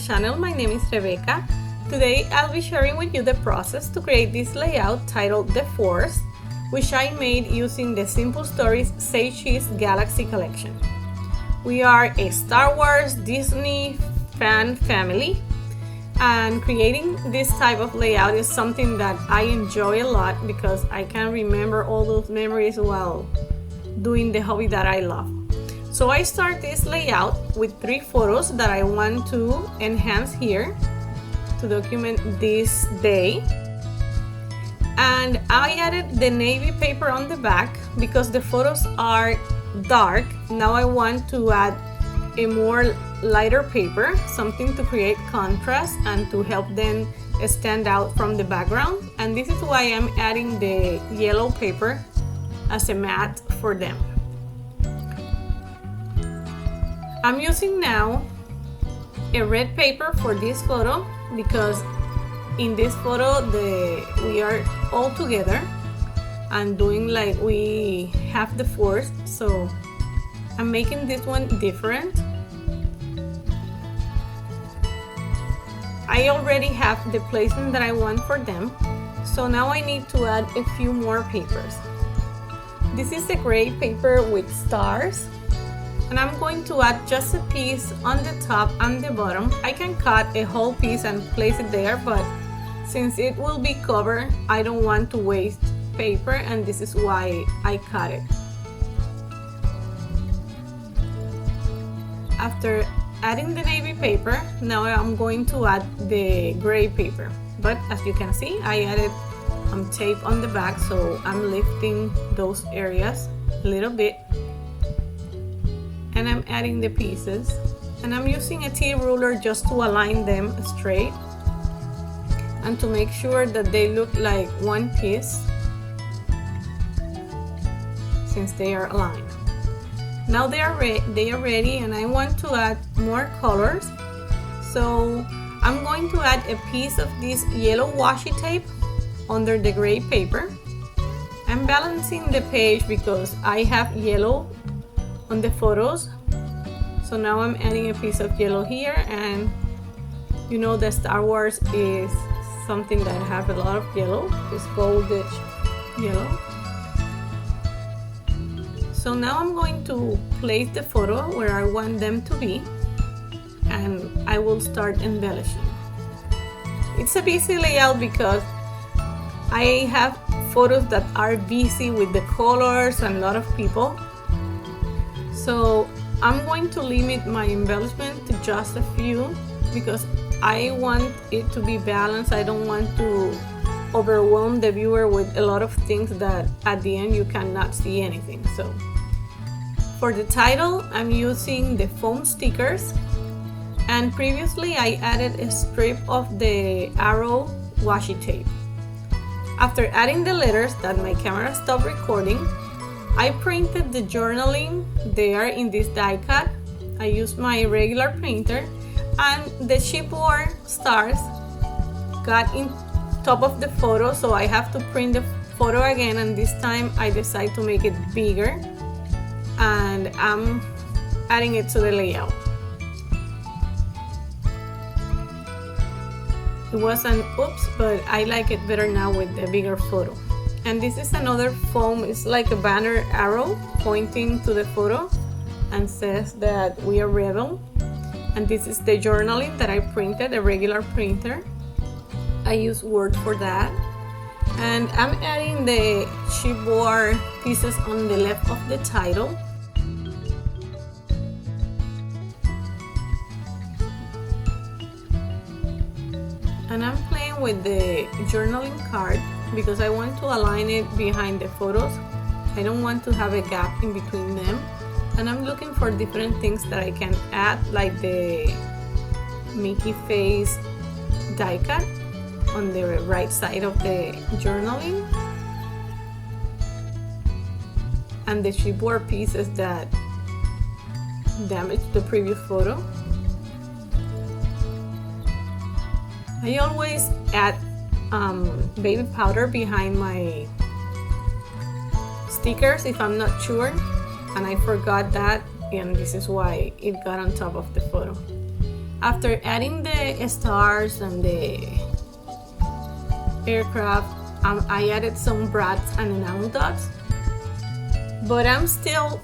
channel. My name is Rebecca. Today I'll be sharing with you the process to create this layout titled The Force, which I made using the Simple Stories Say Cheese Galaxy collection. We are a Star Wars Disney fan family, and creating this type of layout is something that I enjoy a lot because I can remember all those memories while doing the hobby that I love. So I start this layout with 3 photos that I want to enhance here to document this day. And I added the navy paper on the back because the photos are dark. Now I want to add a more lighter paper, something to create contrast and to help them stand out from the background. And this is why I'm adding the yellow paper as a mat for them. I'm using now a red paper for this photo because in this photo we are all together and doing like we have the force, so I'm making this one different. I already have the placement that I want for them, so now I need to add a few more papers. This is a gray paper with stars, and I'm going to add just a piece on the top and the bottom. I can cut a whole piece and place it there, but since it will be covered, I don't want to waste paper, and this is why I cut it. After adding the navy paper, now I'm going to add the gray paper. But as you can see, I added tape on the back, so I'm lifting those areas a little bit. And I'm adding the pieces, and I'm using a T-ruler just to align them straight and to make sure that they look like one piece since they are aligned. Now they are ready, and I want to add more colors, so I'm going to add a piece of this yellow washi tape under the gray paper. I'm balancing the page because I have yellow on the photos, so now I'm adding a piece of yellow here, and you know the Star Wars is something that have a lot of yellow, this goldish yellow. So now I'm going to place the photo where I want them to be, and I will start embellishing. It's a busy layout because I have photos that are busy with the colors and a lot of people. So I'm going to limit my embellishment to just a few because I want it to be balanced. I don't want to overwhelm the viewer with a lot of things that at the end you cannot see anything. So for the title, I'm using the foam stickers, and previously I added a strip of the arrow washi tape. After adding the letters that my camera stopped recording, I printed the journaling there in this die cut. I used my regular printer, and the chipboard stars got in top of the photo, so I have to print the photo again, and this time I decided to make it bigger, and I'm adding it to the layout. It was an oops, but I like it better now with the bigger photo. And this is another foam, it's like a banner arrow pointing to the photo and says that we are rebel. And this is the journaling that I printed, a regular printer. I use Word for that. And I'm adding the chipboard pieces on the left of the title. And I'm playing with the journaling card because I want to align it behind the photos. I don't want to have a gap in between them. And I'm looking for different things that I can add, like the Mickey face die cut on the right side of the journaling, and the chipboard pieces that damaged the previous photo. I always add baby powder behind my stickers if I'm not sure, and I forgot that, and this is why it got on top of the photo. After adding the stars and the aircraft, I added some brads and enamel dots, but I'm still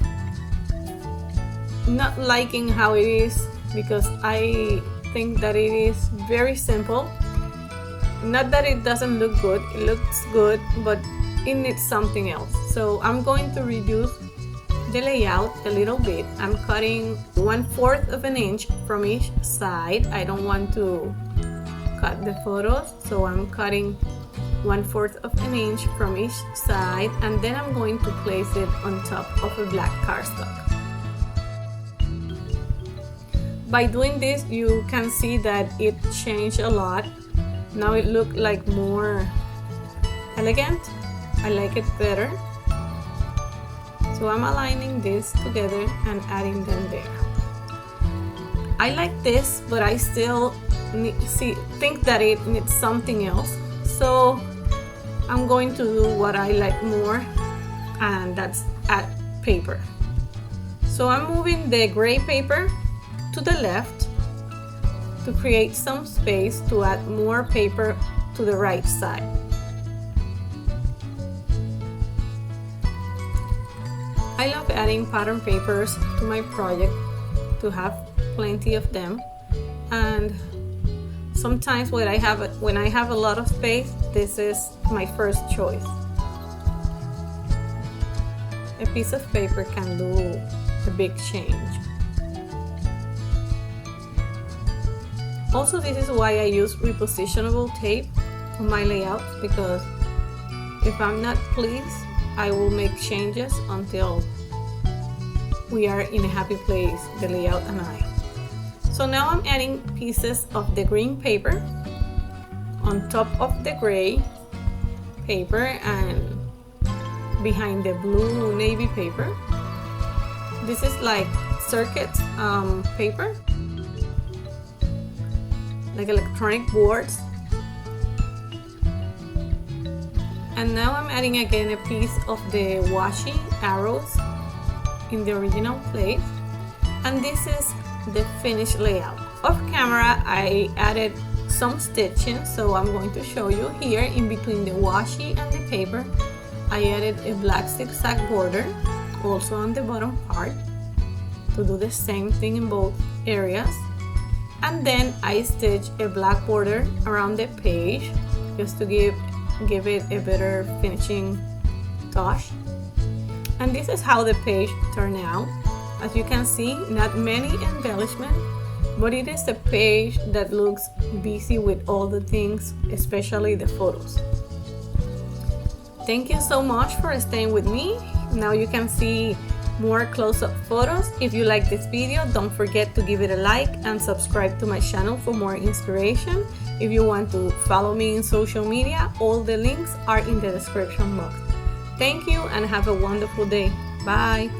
not liking how it is because I think that it is very simple. Not that it doesn't look good, it looks good, but it needs something else. So I'm going to reduce the layout a little bit. I'm cutting 1/4 of an inch from each side. I don't want to cut the photos, so I'm cutting 1/4 of an inch from each side, and then I'm going to place it on top of a black cardstock. By doing this, you can see that it changed a lot. Now it looks like more elegant. I like it better. So I'm aligning this together and adding them there. I like this, but I still think that it needs something else. So I'm going to do what I like more, and that's add paper. So I'm moving the gray paper to the left to create some space to add more paper to the right side. I love adding pattern papers to my project to have plenty of them, and sometimes when I have a lot of space, this is my first choice. A piece of paper can do a big change. Also, this is why I use repositionable tape on my layouts, because if I'm not pleased, I will make changes until we are in a happy place, the layout and I. So now I'm adding pieces of the green paper on top of the gray paper and behind the blue navy paper. This is like circuit paper, like electronic boards. And now I'm adding again a piece of the washi arrows in the original place, and this is the finished layout. Off camera I added some stitching, so I'm going to show you here. In between the washi and the paper, I added a black zigzag border also on the bottom part to do the same thing in both areas. And then I stitch a black border around the page just to give it a better finishing touch. And this is how the page turned out. As you can see, not many embellishments, but it is a page that looks busy with all the things, especially the photos. Thank you so much for staying with me. Now you can see more close-up photos. If you like this video, don't forget to give it a like and subscribe to my channel for more inspiration. If you want to follow me in social media, all the links are in the description box. Thank you and have a wonderful day. Bye.